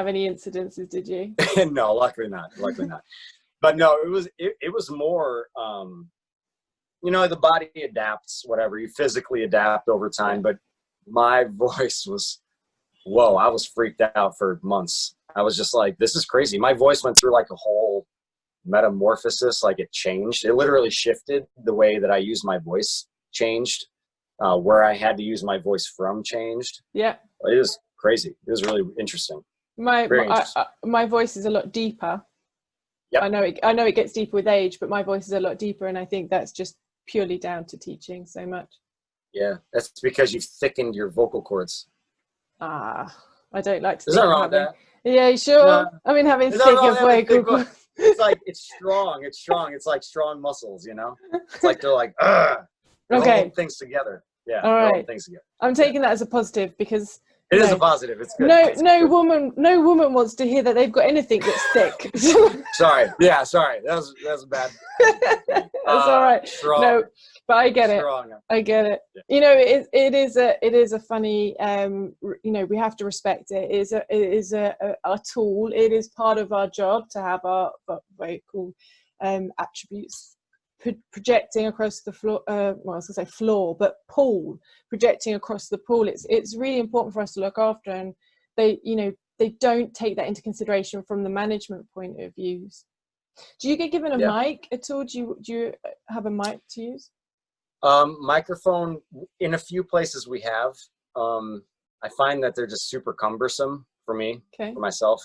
any incidences, did you? No, luckily not. But no, it was more, the body adapts, whatever. You physically adapt over time, but my voice was, whoa, I was freaked out for months. I was just like, this is crazy. My voice went through like a whole metamorphosis. Like, it changed. It literally shifted. The way that I use my voice changed. Where I had to use my voice from changed. Yeah. It was crazy. It was really interesting. My voice is a lot deeper. Yep. I know it gets deeper with age, but my voice is a lot deeper, and I think that's just purely down to teaching so much. Yeah, that's because you've thickened your vocal cords. I don't like to. Is that wrong with that? Yeah, sure. No. I mean, having thicker vocal cords. It's like, it's strong. It's like strong muscles, It's like they're like, ugh. Okay. Holding things together. Yeah. All right. Things together. I'm taking that as a positive, because it is a positive. It's good. No woman wants to hear that they've got anything that's thick. Sorry. Yeah. Sorry. That was bad. That's all right. Strong. No, but I get it. I get it. Yeah. It is a funny. We have to respect it. It is a tool. It is part of our job to have our vocal attributes projecting across the floor. I was going to say floor, but pool, projecting across the pool. It's really important for us to look after, and they don't take that into consideration from the management point of views. Do you get given a mic at all? Do you have a mic to use? Microphone in a few places we have. I find that they're just super cumbersome for me, for myself.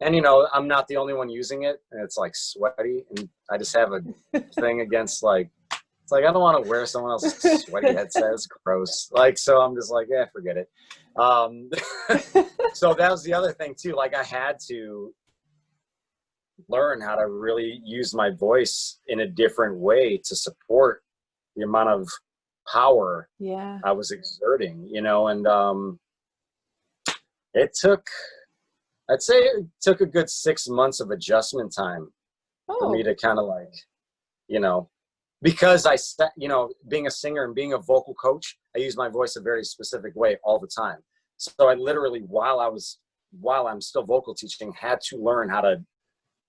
And, I'm not the only one using it, and it's like sweaty, and I just have a thing against it's like, I don't want to wear someone else's sweaty headset. It's gross. So I'm just like, forget it. So that was the other thing too. I had to learn how to really use my voice in a different way to support the amount of power I was exerting, and I'd say it took a good 6 months of adjustment time for me to kind of because being a singer and being a vocal coach, I use my voice a very specific way all the time. So I literally, while I'm still vocal teaching, had to learn how to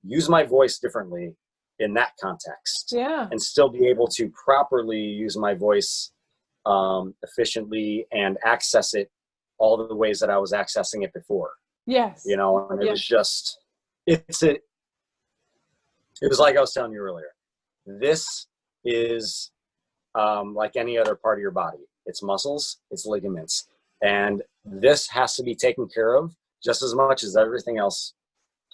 use my voice differently in that context. Yeah. And still be able to properly use my voice efficiently and access it all the ways that I was accessing it before. Yes. And it was just, it was like I was telling you earlier, this is like any other part of your body. It's muscles, it's ligaments. And this has to be taken care of just as much as everything else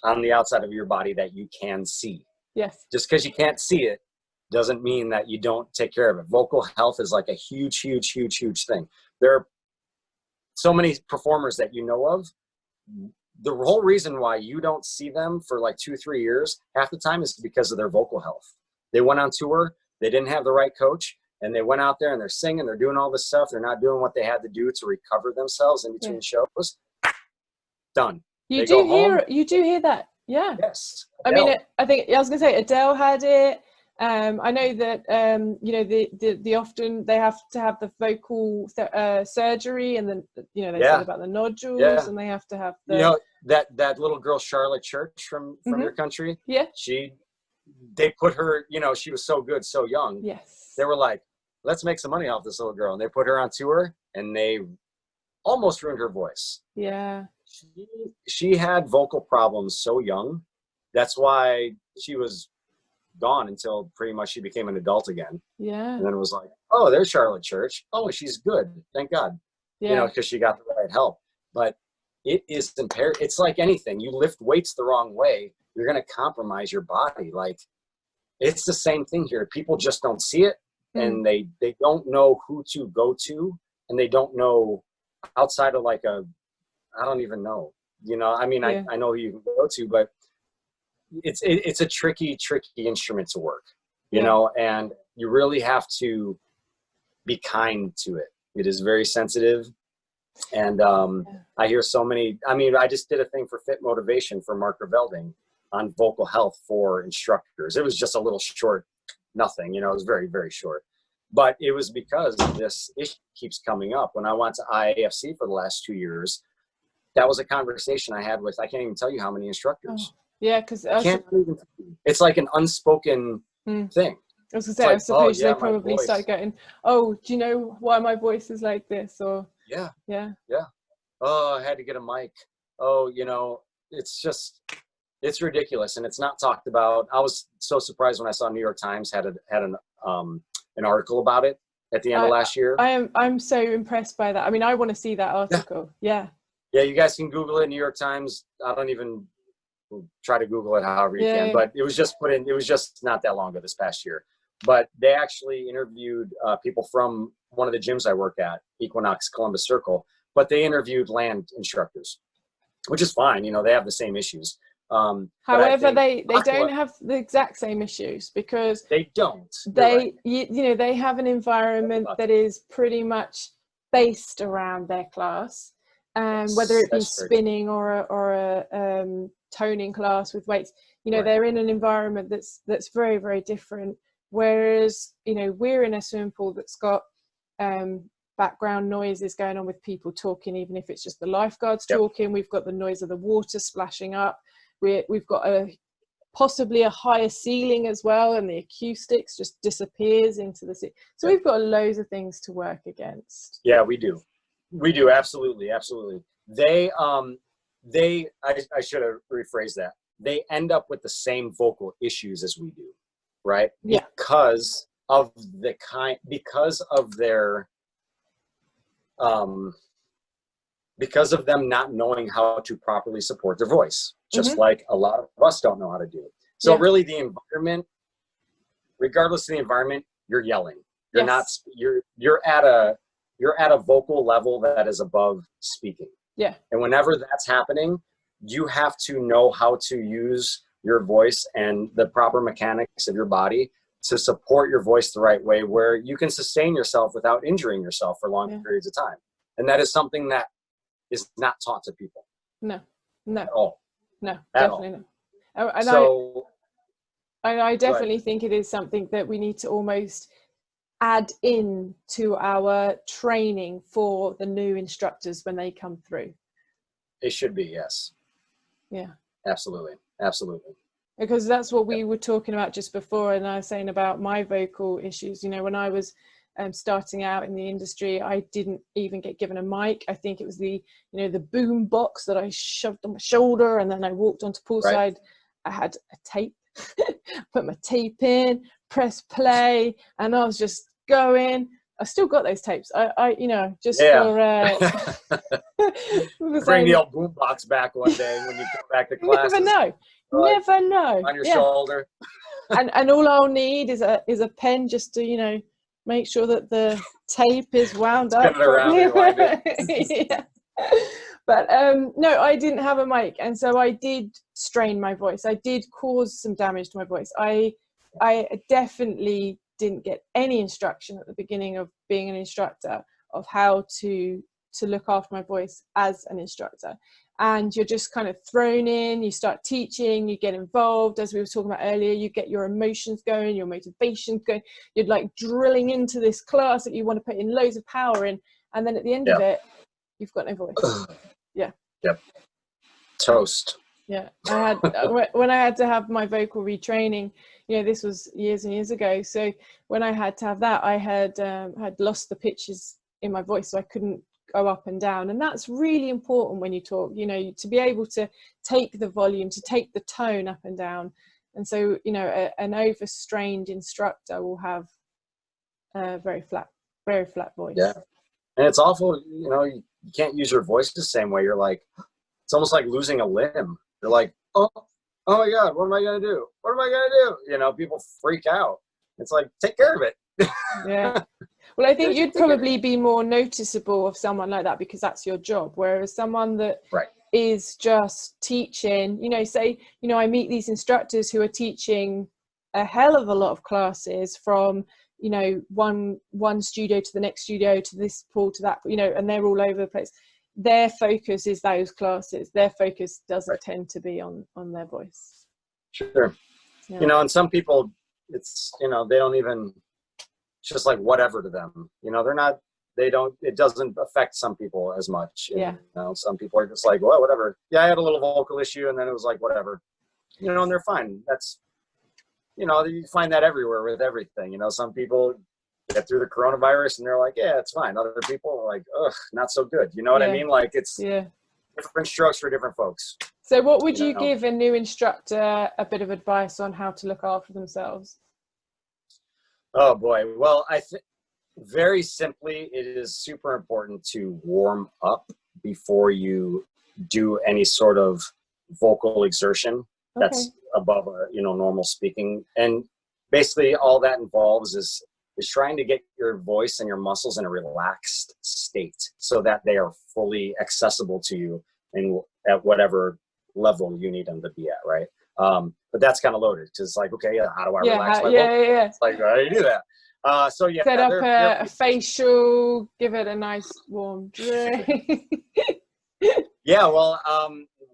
on the outside of your body that you can see. Yes. Just because you can't see it doesn't mean that you don't take care of it. Vocal health is like a huge, huge, huge, huge thing. There are so many performers that you know of. The whole reason why you don't see them for like 2-3 years, half the time, is because of their vocal health. They went on tour, they didn't have the right coach, and they went out there and they're singing, they're doing all this stuff. They're not doing what they had to do to recover themselves in between shows. Done. You do hear that. Yeah. Yes. Adele. I mean, I was going to say Adele had it. I know that, you know, the often they have to have the vocal surgery, and then, you know, they said about the nodules, and they have to have the, you know, that little girl, Charlotte Church from your country. Yeah. They put her, you know, she was so good, so young. Yes. They were like, let's make some money off this little girl. And they put her on tour, and they almost ruined her voice. Yeah. She had vocal problems so young. That's why she was gone until pretty much she became an adult again. Yeah. And then it was like, oh, there's Charlotte Church. Oh, she's good. Thank God. Yeah. You know, because she got the right help. But it is impaired. It's like anything. You lift weights the wrong way, you're going to compromise your body. Like, it's the same thing here. People just don't see it, and they don't know who to go to, and they don't know outside of like I don't even know. You know, I mean, I know who you can go to, but it's a tricky instrument to work, you know, and you really have to be kind to it. It is very sensitive. And I hear so many, I mean, I just did a thing for Fit Motivation for Mark Revelding on vocal health for instructors. It was just a little short, nothing, you know, it was very, very short. But it was because this issue keeps coming up. When I went to IAFC for the last 2 years, that was a conversation I had with, I can't even tell you how many instructors. Oh, yeah, because it's like an unspoken thing. I was going to say, I suppose they probably start getting, oh, do you know why my voice is like this? Or yeah. Oh, I had to get a mic. Oh, you know, it's ridiculous, and it's not talked about. I was so surprised when I saw New York Times had an article about it at the end of last year. I'm so impressed by that. I mean, I want to see that article. Yeah, you guys can Google it, New York Times. I don't even try to Google it however you can, but it was just it was just not that long ago, this past year. But they actually interviewed people from one of the gyms I work at, Equinox Columbus Circle, but they interviewed land instructors, which is fine. You know, they have the same issues. However, they don't have the exact same issues, because they don't. You know, they have an environment that is pretty much based around their class, whether it be spinning or a toning class with weights. You know, they're in an environment that's very, very different. Whereas, you know, we're in a swimming pool that's got background noises going on with people talking, even if it's just the lifeguards talking. We've got the noise of the water splashing up. We've got possibly a higher ceiling as well, and the acoustics just disappears into the sea. So we've got loads of things to work against. Yeah, we do. Absolutely. I should have rephrased that. They end up with the same vocal issues as we do, right? Yeah. Because of them not knowing how to properly support their voice, just like a lot of us don't know how to do it. So really, the environment, regardless of the environment, you're yelling. You're not. You're at a vocal level that is above speaking. Yeah. And whenever that's happening, you have to know how to use your voice and the proper mechanics of your body to support your voice the right way, where you can sustain yourself without injuring yourself for long periods of time. And that is something that is not taught to people. No. At all. No, definitely not. And so, I definitely think it is something that we need to almost add in to our training for the new instructors when they come through. It should be, yes. Yeah. Absolutely. Because that's what we were talking about just before, and I was saying about my vocal issues. You know, when I was starting out in the industry, I didn't even get given a mic. I think it was the boom box that I shoved on my shoulder, and then I walked onto poolside. I had a tape, put my tape in, press play, and I was just going. I still got those tapes. I you know, just yeah. for Bring the old boombox back one day when you go back to class. Never know. Never know. On your shoulder. and all I'll need is a pen just to, you know, make sure that the tape is wound up properly. Yeah. But no, I didn't have a mic, and so I did strain my voice. I did cause some damage to my voice. I definitely didn't get any instruction at the beginning of being an instructor of how to look after my voice as an instructor. And you're just kind of thrown in, you start teaching, you get involved, as we were talking about earlier, you get your emotions going, your motivations going, you're like drilling into this class that you want to put in loads of power in, and then at the end of it, you've got no voice. Yeah. Yep. Toast. Yeah. I had when I had to have my vocal retraining, you know, this was years and years ago. So when I had to have that, I had lost the pitches in my voice, so I couldn't go up and down. And that's really important when you talk, you know, to be able to take the volume, to take the tone up and down. And so, you know, an overstrained instructor will have a very flat voice. Yeah. And it's awful, you know, you can't use your voice the same way. You're like, it's almost like losing a limb. You're like, oh my God, what am I going to do? What am I going to do? You know, people freak out. It's like, take care of it. Yeah. Well, I think you'd probably be more noticeable of someone like that because that's your job. Whereas someone that is just teaching, you know, say, you know, I meet these instructors who are teaching a hell of a lot of classes from, you know, one studio to the next studio to this pool to that, you know, and they're all over the place. Their focus is those classes. Their focus doesn't tend to be on their voice. Sure. Yeah. You know, and some people, it's, you know, they don't even, it's just like whatever to them. You know, it doesn't affect some people as much. Yeah. You know, some people are just like, well, whatever. Yeah, I had a little vocal issue and then it was like, whatever. You know, and they're fine. That's, you know, you find that everywhere with everything. You know, some people get through the coronavirus and they're like, yeah, it's fine. Other people are like, ugh, not so good. You know what I mean? Like it's different strokes for different folks. So what would you give a new instructor a bit of advice on how to look after themselves? Oh boy. Well, I think very simply, it is super important to warm up before you do any sort of vocal exertion that's above normal speaking. And basically all that involves is trying to get your voice and your muscles in a relaxed state so that they are fully accessible to you and at whatever level you need them to be at, right? But that's kind of loaded because it's like, okay, how do I relax my vocal? It's like, how do you do that? So yeah, set up a facial, give it a nice warm drink. Yeah, well,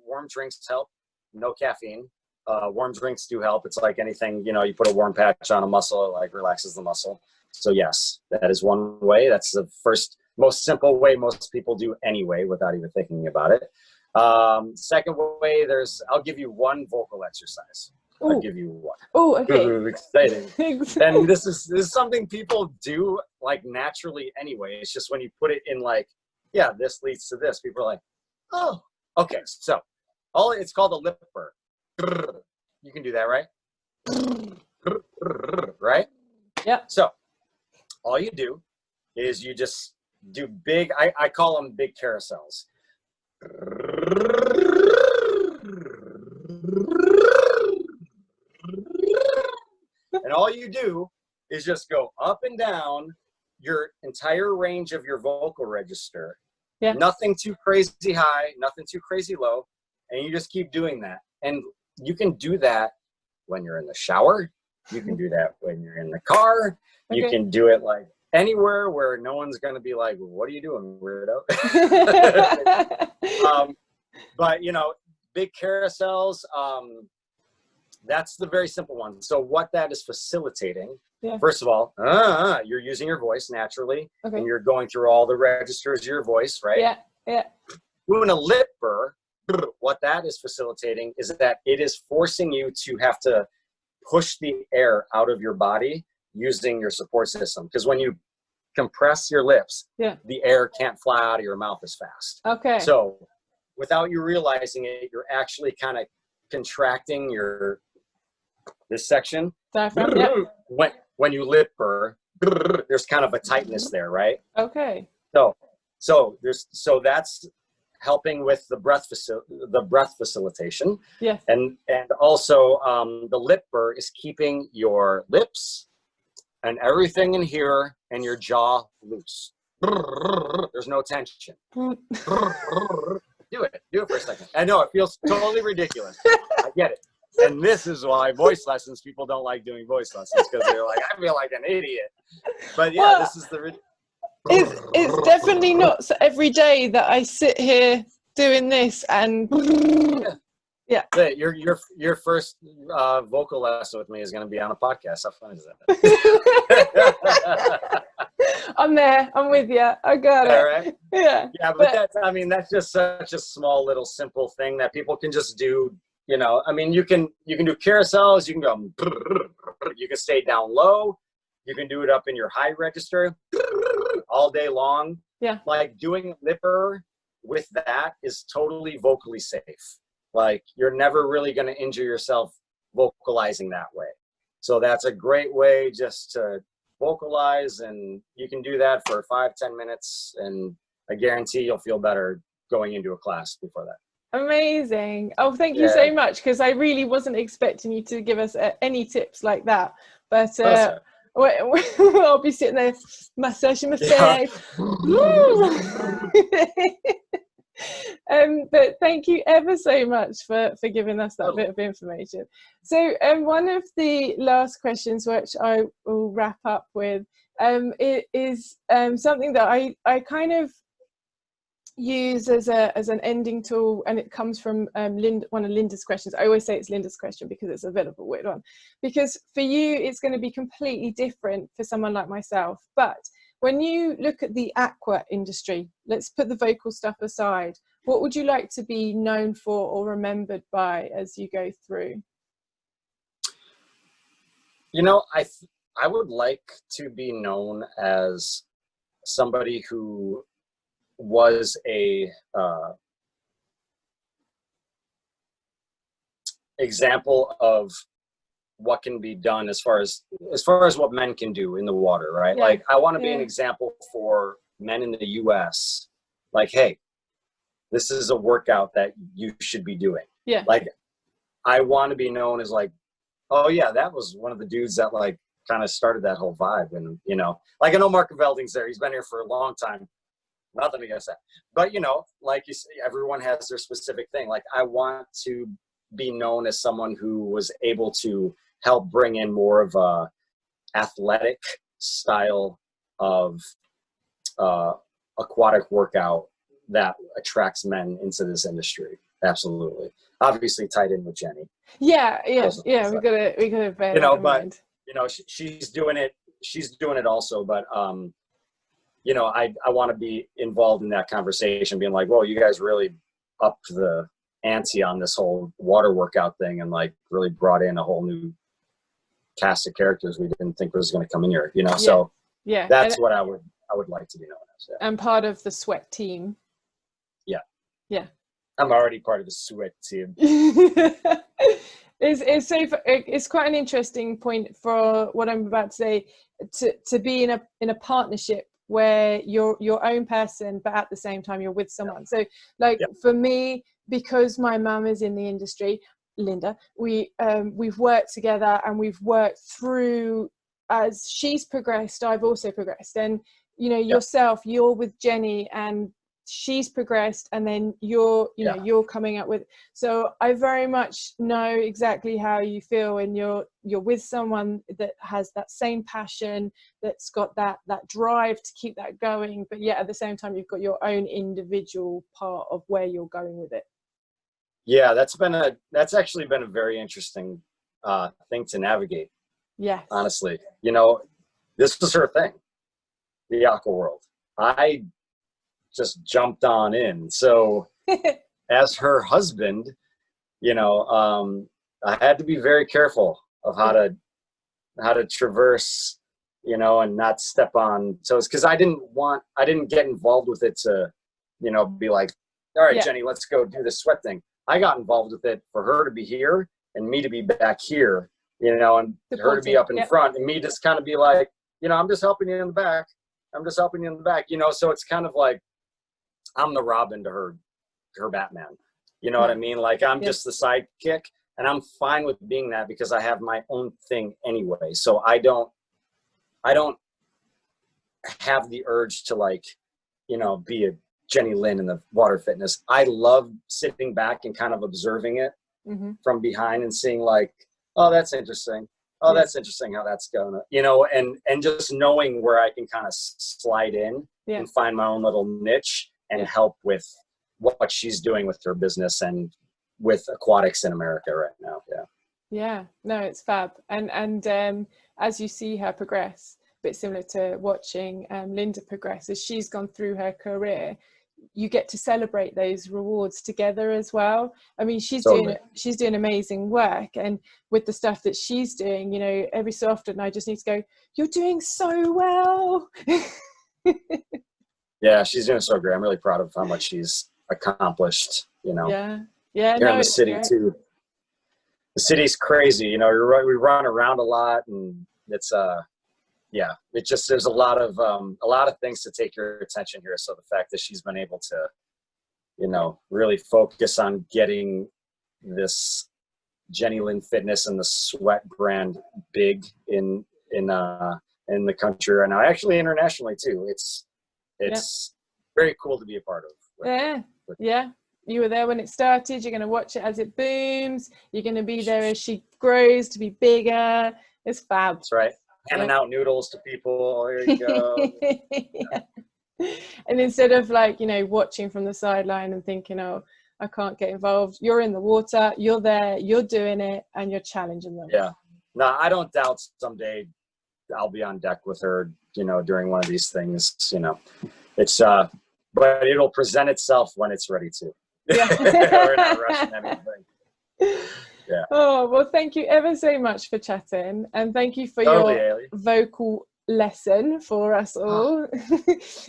warm drinks help. No caffeine. Warm drinks do help. It's like anything, you know, you put a warm patch on a muscle, it like relaxes the muscle. So yes, that is one way. That's the first, most simple way most people do anyway, without even thinking about it. Second way, I'll give you one vocal exercise. Ooh. I'll give you one. Oh, okay. Ooh, exciting. And this is something people do like naturally anyway. It's just when you put it in like, yeah, this leads to this. People are like, oh, okay. So it's called a lip burr. You can do that, right? Right? Yeah. So all you do is you just do big, I call them big carousels. And all you do is just go up and down your entire range of your vocal register. Yeah. Nothing too crazy high, nothing too crazy low. And you just keep doing that. And you can do that when you're in the shower. You can do that when you're in the car. Okay. You can do it like anywhere where no one's going to be like, what are you doing, weirdo? But, you know, big carousels, that's the very simple one. So what that is facilitating, first of all, you're using your voice naturally, and you're going through all the registers of your voice, right? Yeah, yeah. Doing a lip burr, what that is facilitating is that it is forcing you to have to push the air out of your body using your support system. Because when you compress your lips, the air can't fly out of your mouth as fast. Okay. So without you realizing it, you're actually kind of contracting this section. Diaphragm, when you lip burr, there's kind of a tightness there, right? Okay. So that's helping with the breath facilitation. Yes. And also the lip burr is keeping your lips and everything in here and your jaw loose. There's no tension. Do it for a second. I know it feels totally ridiculous. I get it. And this is why voice lessons, people don't like doing voice lessons, because they're like, I feel like an idiot. But yeah, this is the... It's definitely not every day that I sit here doing this and... Yeah. Your first vocal lesson with me is going to be on a podcast. How fun is that? I'm there. I'm with you. I got it. All right. Yeah. Yeah, but that's just such a small little simple thing that people can just do. You know, I mean, you can do carousels. You can go. You can stay down low. You can do it up in your high register all day long. Yeah. Like doing lipper with that is totally vocally safe. Like you're never really going to injure yourself vocalizing that way. So that's a great way just to vocalize, and you can do that for 5-10 minutes, and I guarantee you'll feel better going into a class before that. Amazing. Oh, thank you so much, because I really wasn't expecting you to give us any tips like that. But I'll be sitting there massaging my face. But thank you ever so much for giving us that bit of information. So one of the last questions, which I will wrap up with, is something that I kind of use as an ending tool, and it comes from one of Linda's questions. I always say it's Linda's question because it's a bit of a weird one, because for you it's going to be completely different for someone like myself. But when you look at the aqua industry, let's put the vocal stuff aside, what would you like to be known for or remembered by as you go through? You know, I would like to be known as somebody who was a example of what can be done as far as what men can do in the water, right? Yeah. Like I want to be an example for men in the US. Like, hey, this is a workout that you should be doing. Yeah. Like I want to be known as like, oh yeah, that was one of the dudes that like kind of started that whole vibe. And you know, like I know Mark Velding's there. He's been here for a long time. Nothing against that. But you know, like you say, everyone has their specific thing. Like I want to be known as someone who was able to help bring in more of a athletic style of aquatic workout that attracts men into this industry. Absolutely. Obviously tied in with Jenny. Yeah. We gotta bear you know, that but in mind. you know, she's doing it also, but you know, I want to be involved in that conversation, being like, well, you guys really upped the ante on this whole water workout thing and like really brought in a whole new cast of characters we didn't think was going to come in here, you know? So yeah, that's what I would like to be known as. Yeah. And part of the sweat team. Yeah. I'm already part of the sweat team. It's quite an interesting point for what I'm about to say, to be in a partnership where you're your own person, but at the same time you're with someone. So like for me, because my mum is in the industry, Linda, we've worked together and we've worked through, as she's progressed, I've also progressed. And you know, yourself, you're with Jenny and she's progressed, and then you're coming up with. So I very much know exactly how you feel, and you're with someone that has that same passion, that's got that drive to keep that going, but yet at the same time you've got your own individual part of where you're going with it. Yeah, that's actually been a very interesting thing to navigate. Yes. Honestly, you know, this was her thing, the aqua world. I just jumped on in. So as her husband, you know, I had to be very careful of how to traverse, you know, and not step on toes, because I didn't get involved with it to, you know, be like, all right, Jenny, let's go do this sweat thing. I got involved with it for her to be here and me to be back here, you know, and her to be up in front and me just kind of be like, you know, I'm just helping you in the back. I'm just helping you in the back, you know? So it's kind of like, I'm the Robin to her Batman. You know what I mean? Like, I'm just the sidekick, and I'm fine with being that because I have my own thing anyway. So I don't have the urge to, like, you know, be a Jenny Lynn in the water fitness. I love sitting back and kind of observing it from behind and seeing, like, oh, that's interesting. Oh, that's interesting how that's going, you know, and just knowing where I can kind of slide in and find my own little niche and help with what she's doing with her business and with aquatics in America right now. Yeah, no, it's fab. And as you see her progress, a bit similar to watching Linda progress as she's gone through her career, you get to celebrate those rewards together as well. I mean, she's doing amazing work, and with the stuff that she's doing, you know, every so often I just need to go, you're doing so well. Yeah, she's doing so great. I'm really proud of how much she's accomplished, you know. Here in the city too. The city's crazy, you know. We run around a lot, and it's it just, there's a lot of things to take your attention here. So the fact that she's been able to, you know, really focus on getting this Jenny Lynn Fitness and the Sweat brand big in the country right now, actually internationally too. It's very cool to be a part of. You were there when it started. You're going to watch it as it booms. You're going to be there as she grows to be bigger. It's fab. That's right. Handing out noodles to people. There you go. And instead of, like, you know, watching from the sideline and thinking, oh, I can't get involved, you're in the water, you're there, you're doing it, and you're challenging them. Yeah. No, I don't doubt someday I'll be on deck with her, you know, during one of these things, you know. It's but it'll present itself when it's ready to. We're not rushing anything. Yeah. Oh, well, thank you ever so much for chatting, and thank you for your Haylley. vocal lesson for us all.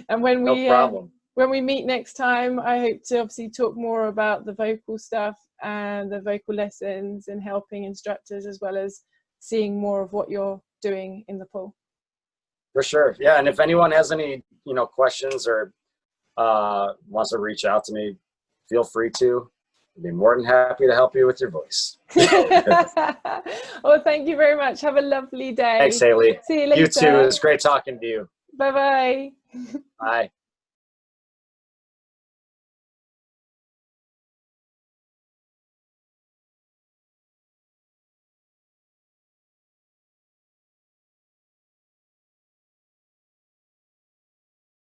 And when we meet next time, I hope to obviously talk more about the vocal stuff and the vocal lessons and helping instructors, as well as seeing more of what you're doing in the pool. For sure. Yeah. And if anyone has any, you know, questions or wants to reach out to me, feel free to. I'd be more than happy to help you with your voice. Well, thank you very much. Have a lovely day. Thanks, Haylley. See you later. You too. It was great talking to you. Bye-bye. Bye.